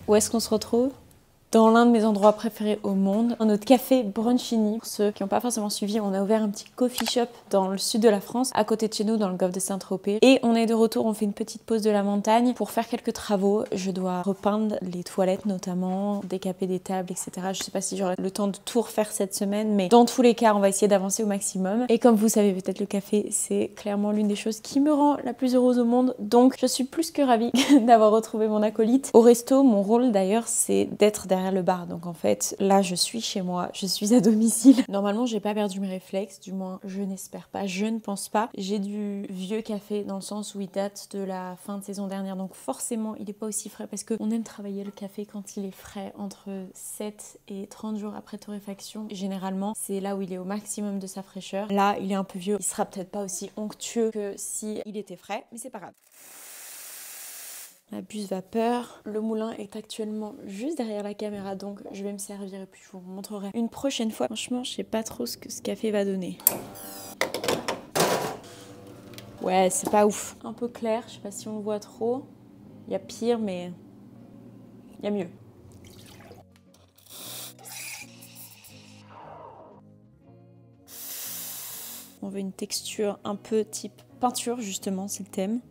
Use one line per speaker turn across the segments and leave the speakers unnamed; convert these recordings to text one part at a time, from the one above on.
Où est-ce qu'on se retrouve? Dans l'un de mes endroits préférés au monde, notre café Brunchini. Pour ceux qui n'ont pas forcément suivi, on a ouvert un petit coffee shop dans le sud de la France, à côté de chez nous, dans le golfe de Saint-Tropez. Et on est de retour, on fait une petite pause de la montagne pour faire quelques travaux. Je dois repeindre les toilettes notamment, décaper des tables, etc. Je sais pas si j'aurai le temps de tout refaire cette semaine, mais dans tous les cas, on va essayer d'avancer au maximum. Et comme vous savez peut-être, le café, c'est clairement l'une des choses qui me rend la plus heureuse au monde. Donc je suis plus que ravie d'avoir retrouvé mon acolyte. Au resto, mon rôle d'ailleurs, c'est d'être derrière le bar. Donc en fait, là, je suis chez moi, je suis à domicile. Normalement, j'ai pas perdu mes réflexes, du moins, je n'espère pas, je ne pense pas. J'ai du vieux café dans le sens où il date de la fin de saison dernière, donc forcément, il est pas aussi frais parce qu'on aime travailler le café quand il est frais, entre 7 et 30 jours après torréfaction. Généralement, c'est là où il est au maximum de sa fraîcheur. Là, il est un peu vieux, il sera peut-être pas aussi onctueux que si il était frais, mais c'est pas grave. La buse vapeur. Le moulin est actuellement juste derrière la caméra, donc je vais me servir et puis je vous montrerai une prochaine fois. Franchement, je sais pas trop ce que ce café va donner. Ouais, c'est pas ouf. Un peu clair, je sais pas si on le voit trop. Il y a pire, mais il y a mieux. On veut une texture un peu type peinture, justement, c'est le thème.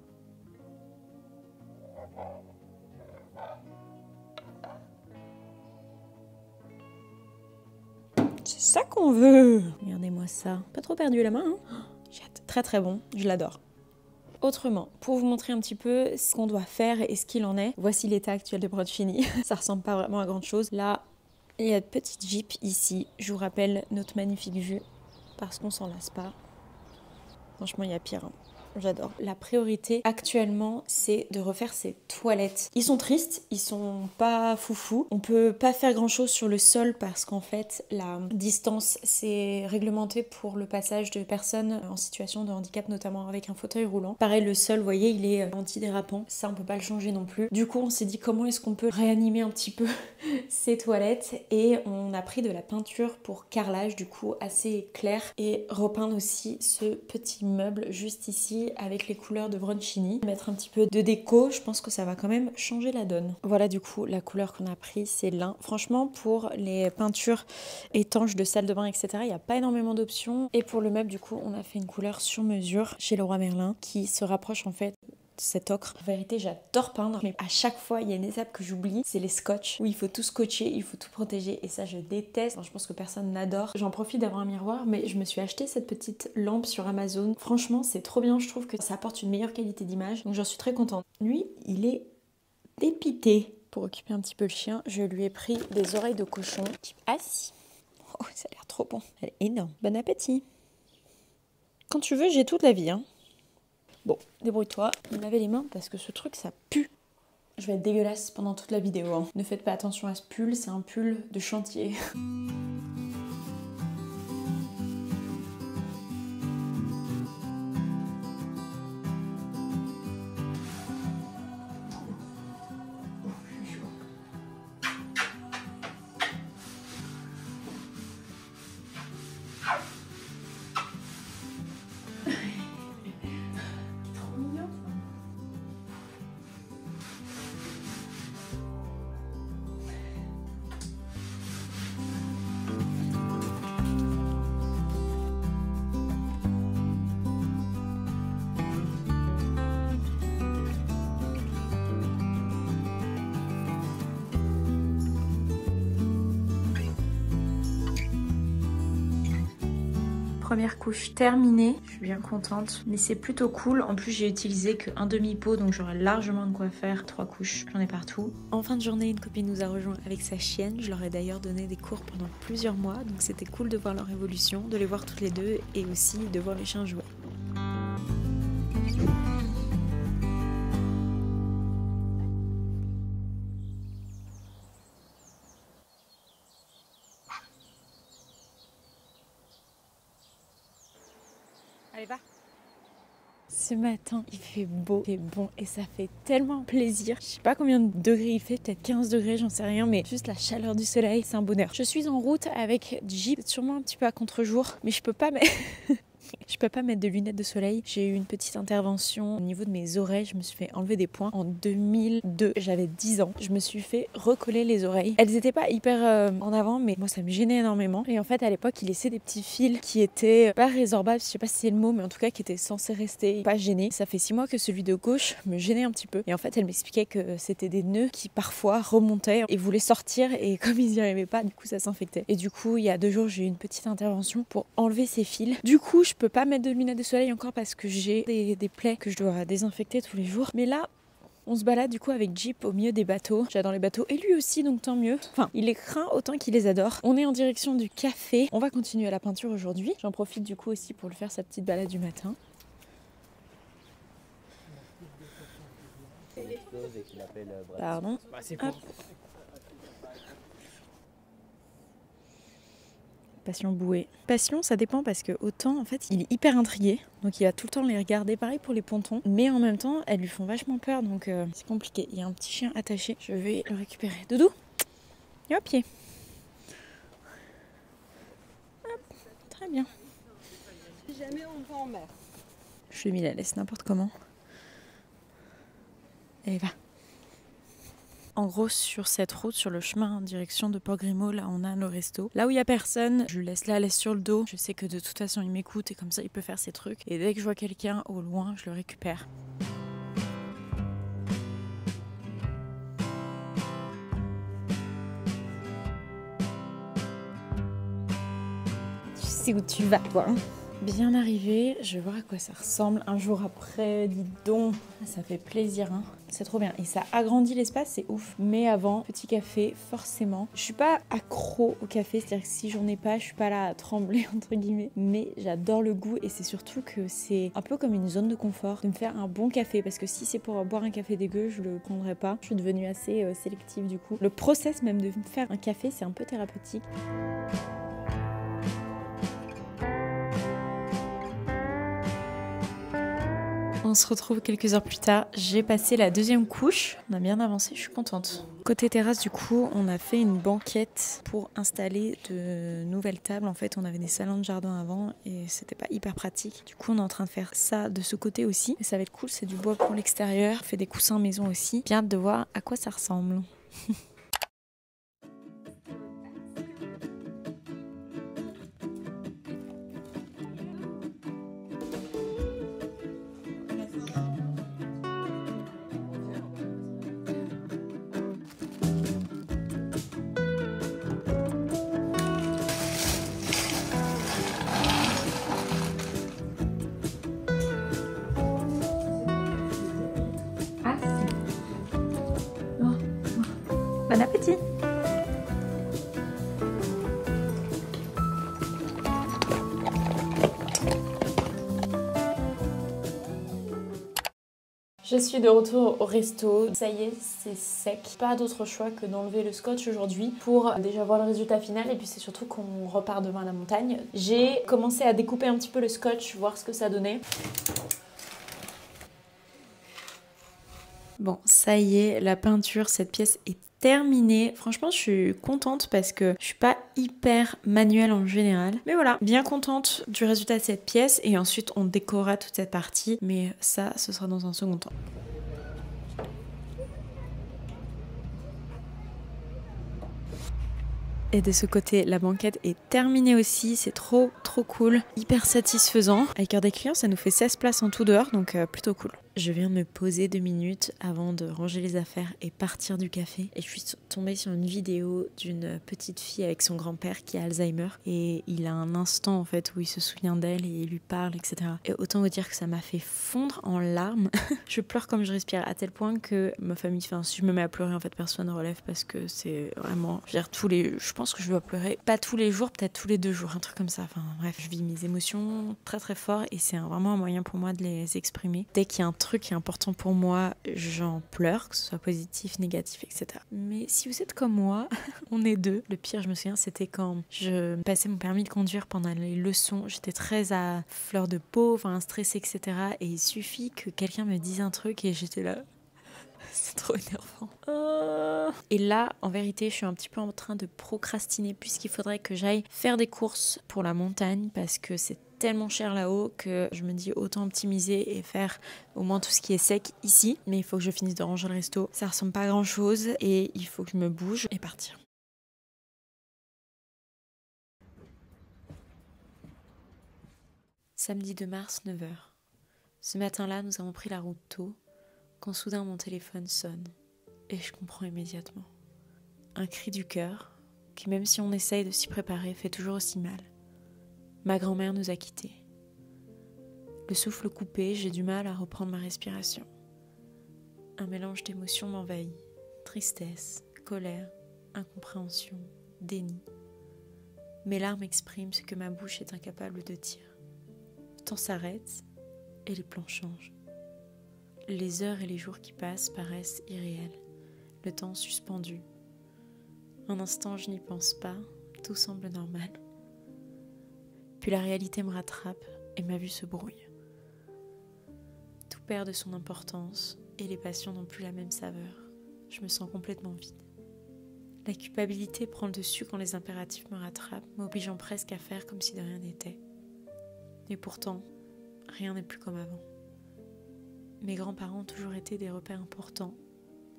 C'est ça qu'on veut. Regardez-moi ça. Pas trop perdu la main, hein? J'ai hâte. Très très bon, je l'adore. Autrement, pour vous montrer un petit peu ce qu'on doit faire et ce qu'il en est, voici l'état actuel de Brunchini. Ça ressemble pas vraiment à grand chose. Là, il y a de petites jeeps ici. Je vous rappelle notre magnifique vue parce qu'on s'en lasse pas. Franchement, il y a pire, hein. J'adore. La priorité actuellement, c'est de refaire ces toilettes. Ils sont tristes, ils sont pas foufous. On peut pas faire grand chose sur le sol parce qu'en fait, la distance, c'est réglementé pour le passage de personnes en situation de handicap, notamment avec un fauteuil roulant. Pareil, le sol, vous voyez, il est antidérapant. Ça, on peut pas le changer non plus. Du coup, on s'est dit comment est-ce qu'on peut réanimer un petit peu ces toilettes et on a pris de la peinture pour carrelage, du coup, assez clair et repeindre aussi ce petit meuble juste ici avec les couleurs de Brunchini. Mettre un petit peu de déco, je pense que ça va quand même changer la donne. Voilà, du coup, la couleur qu'on a pris, c'est lin. Franchement, pour les peintures étanches de salle de bain, etc., il n'y a pas énormément d'options. Et pour le meuble, du coup, on a fait une couleur sur mesure chez Leroy Merlin qui se rapproche en fait cet ocre. En vérité, j'adore peindre, mais à chaque fois, il y a une étape que j'oublie, c'est les scotch, où il faut tout scotcher, il faut tout protéger, et ça, je déteste. Enfin, je pense que personne n'adore. J'en profite d'avoir un miroir, mais je me suis acheté cette petite lampe sur Amazon. Franchement, c'est trop bien, je trouve que ça apporte une meilleure qualité d'image, donc j'en suis très contente. Lui, il est dépité. Pour occuper un petit peu le chien, je lui ai pris des oreilles de cochon, type assis. Oh, ça a l'air trop bon. Elle est énorme. Bon appétit. Quand tu veux, j'ai toute la vie, hein. Bon, débrouille-toi, lavez les mains parce que ce truc ça pue. Je vais être dégueulasse pendant toute la vidéo, hein. Ne faites pas attention à ce pull, c'est un pull de chantier. Première couche terminée, je suis bien contente, mais c'est plutôt cool. En plus, j'ai utilisé qu'un demi-pot, donc j'aurai largement de quoi faire 3 couches, j'en ai partout. En fin de journée, une copine nous a rejoint avec sa chienne. Je leur ai d'ailleurs donné des cours pendant plusieurs mois, donc c'était cool de voir leur évolution, de les voir toutes les deux et aussi de voir les chiens jouer. Allez, va. Ce matin, il fait beau, il fait bon et ça fait tellement plaisir. Je sais pas combien de degrés il fait, peut-être 15 degrés, j'en sais rien, mais juste la chaleur du soleil, c'est un bonheur. Je suis en route avec Jeep, sûrement un petit peu à contre-jour, mais je peux pas mettre... Je peux pas mettre de lunettes de soleil. J'ai eu une petite intervention au niveau de mes oreilles. Je me suis fait enlever des points en 2002. J'avais 10 ans. Je me suis fait recoller les oreilles. Elles étaient pas hyper en avant, mais moi ça me gênait énormément. Et en fait à l'époque il laissait des petits fils qui étaient pas résorbables, je sais pas si c'est le mot, mais en tout cas qui étaient censés rester pas gênés. Ça fait 6 mois que celui de gauche me gênait un petit peu. Et en fait elle m'expliquait que c'était des nœuds qui parfois remontaient et voulaient sortir, et comme ils n'y arrivaient pas, du coup ça s'infectait. Et du coup il y a 2 jours j'ai eu une petite intervention pour enlever ces fils. Du coup je peux pas mettre de lunettes de soleil encore parce que j'ai des plaies que je dois désinfecter tous les jours. Mais là on se balade du coup avec Jeep au milieu des bateaux. J'adore les bateaux et lui aussi, donc tant mieux. Enfin, il les craint autant qu'il les adore. On est en direction du café. On va continuer la peinture aujourd'hui. J'en profite du coup aussi pour le faire sa petite balade du matin. Pardon. Hop. Passion bouée. Passion, ça dépend parce que autant en fait il est hyper intrigué, donc il va tout le temps les regarder. Pareil pour les pontons, mais en même temps elles lui font vachement peur, donc c'est compliqué. Il y a un petit chien attaché, je vais le récupérer. Doudou, viens au pied. Hop, très bien.
Si jamais on va en mer.
Je lui ai mis la laisse n'importe comment. Et va. En gros, sur cette route, sur le chemin en direction de Port-Grimaud, là on a le resto. Là où il n'y a personne, je lui laisse la laisse sur le dos. Je sais que de toute façon il m'écoute et comme ça il peut faire ses trucs. Et dès que je vois quelqu'un au loin, je le récupère. Tu sais où tu vas, toi, hein? Bien arrivé, je vais voir à quoi ça ressemble un jour après, dis donc, ça fait plaisir, hein. C'est trop bien et ça agrandit l'espace, c'est ouf. Mais avant, petit café, forcément. Je suis pas accro au café, c'est-à-dire que si j'en ai pas, je suis pas là à trembler entre guillemets. Mais j'adore le goût et c'est surtout que c'est un peu comme une zone de confort de me faire un bon café, parce que si c'est pour boire un café dégueu, je le prendrais pas. Je suis devenue assez sélective du coup. Le process même de me faire un café, c'est un peu thérapeutique. On se retrouve quelques heures plus tard. J'ai passé la 2e couche. On a bien avancé, je suis contente. Côté terrasse, du coup, on a fait une banquette pour installer de nouvelles tables. En fait, on avait des salons de jardin avant et c'était pas hyper pratique. Du coup, on est en train de faire ça de ce côté aussi. Et ça va être cool, c'est du bois pour l'extérieur. On fait des coussins maison aussi. Bien hâte de voir à quoi ça ressemble. Bon appétit! Je suis de retour au resto. Ça y est, c'est sec. Pas d'autre choix que d'enlever le scotch aujourd'hui pour déjà voir le résultat final, et puis c'est surtout qu'on repart demain à la montagne. J'ai commencé à découper un petit peu le scotch, voir ce que ça donnait. Bon, ça y est, la peinture, cette pièce est terminée. Franchement, je suis contente parce que je suis pas hyper manuelle en général. Mais voilà, bien contente du résultat de cette pièce. Et ensuite, on décorera toute cette partie. Mais ça, ce sera dans un second temps. Et de ce côté, la banquette est terminée aussi, c'est trop cool, hyper satisfaisant. Avec cœur des clients, ça nous fait 16 places en tout dehors, donc plutôt cool. Je viens de me poser 2 minutes avant de ranger les affaires et partir du café. Et je suis tombée sur une vidéo d'une petite fille avec son grand-père qui a Alzheimer. Et il a un instant en fait où il se souvient d'elle et il lui parle, etc. Et autant vous dire que ça m'a fait fondre en larmes. Je pleure comme je respire, à tel point que ma famille, enfin si je me mets à pleurer en fait personne ne relève, parce que c'est vraiment, je veux dire, je pense que je dois pleurer, pas tous les jours, peut-être tous les 2 jours, un truc comme ça. Enfin bref, je vis mes émotions très fort et c'est vraiment un moyen pour moi de les exprimer. Dès qu'il y a un truc qui est important pour moi, j'en pleure, que ce soit positif, négatif, etc. Mais si vous êtes comme moi, on est 2. Le pire, je me souviens, c'était quand je passais mon permis de conduire pendant les leçons. J'étais très à fleur de peau, enfin stressée, etc. Et il suffit que quelqu'un me dise un truc et j'étais là. C'est trop énervant. Et là, en vérité, je suis un petit peu en train de procrastiner puisqu'il faudrait que j'aille faire des courses pour la montagne parce que c'est tellement cher là-haut que je me dis autant optimiser et faire au moins tout ce qui est sec ici. Mais il faut que je finisse de ranger le resto. Ça ressemble pas à grand-chose et il faut que je me bouge et partir. Samedi 2 mars, 9h. Ce matin-là, nous avons pris la route tôt, quand soudain mon téléphone sonne. Et je comprends immédiatement. Un cri du cœur, qui même si on essaye de s'y préparer, fait toujours aussi mal. Ma grand-mère nous a quittés. Le souffle coupé, j'ai du mal à reprendre ma respiration. Un mélange d'émotions m'envahit. Tristesse, colère, incompréhension, déni. Mes larmes expriment ce que ma bouche est incapable de dire. Le temps s'arrête et les plans changent. Les heures et les jours qui passent paraissent irréels. Le temps suspendu. Un instant, je n'y pense pas, tout semble normal. Puis la réalité me rattrape et ma vue se brouille. Tout perd de son importance et les passions n'ont plus la même saveur. Je me sens complètement vide. La culpabilité prend le dessus quand les impératifs me rattrapent, m'obligeant presque à faire comme si de rien n'était. Et pourtant, rien n'est plus comme avant. Mes grands-parents ont toujours été des repères importants.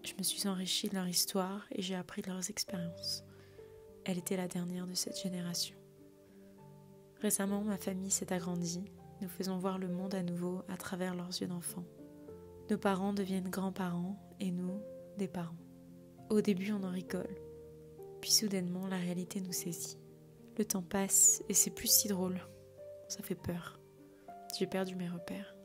Je me suis enrichie de leur histoire et j'ai appris de leurs expériences. Elle était la dernière de cette génération. Récemment, ma famille s'est agrandie. Nous faisons voir le monde à nouveau à travers leurs yeux d'enfants. Nos parents deviennent grands-parents et nous, des parents. Au début, on en rigole. Puis soudainement, la réalité nous saisit. Le temps passe et c'est plus si drôle. Ça fait peur. J'ai perdu mes repères.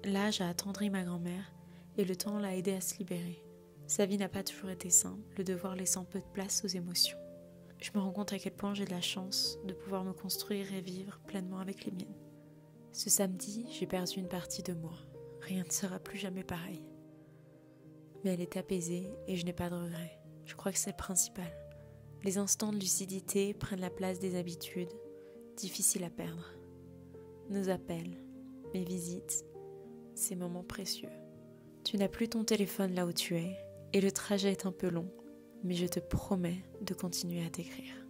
L'âge a attendri ma grand-mère et le temps l'a aidée à se libérer. Sa vie n'a pas toujours été simple, le devoir laissant peu de place aux émotions. Je me rends compte à quel point j'ai de la chance de pouvoir me construire et vivre pleinement avec les miennes. Ce samedi, j'ai perdu une partie de moi. Rien ne sera plus jamais pareil. Mais elle est apaisée et je n'ai pas de regrets. Je crois que c'est le principal. Les instants de lucidité prennent la place des habitudes, difficiles à perdre. Nos appels, mes visites, ces moments précieux. Tu n'as plus ton téléphone là où tu es et le trajet est un peu long, mais je te promets de continuer à t'écrire.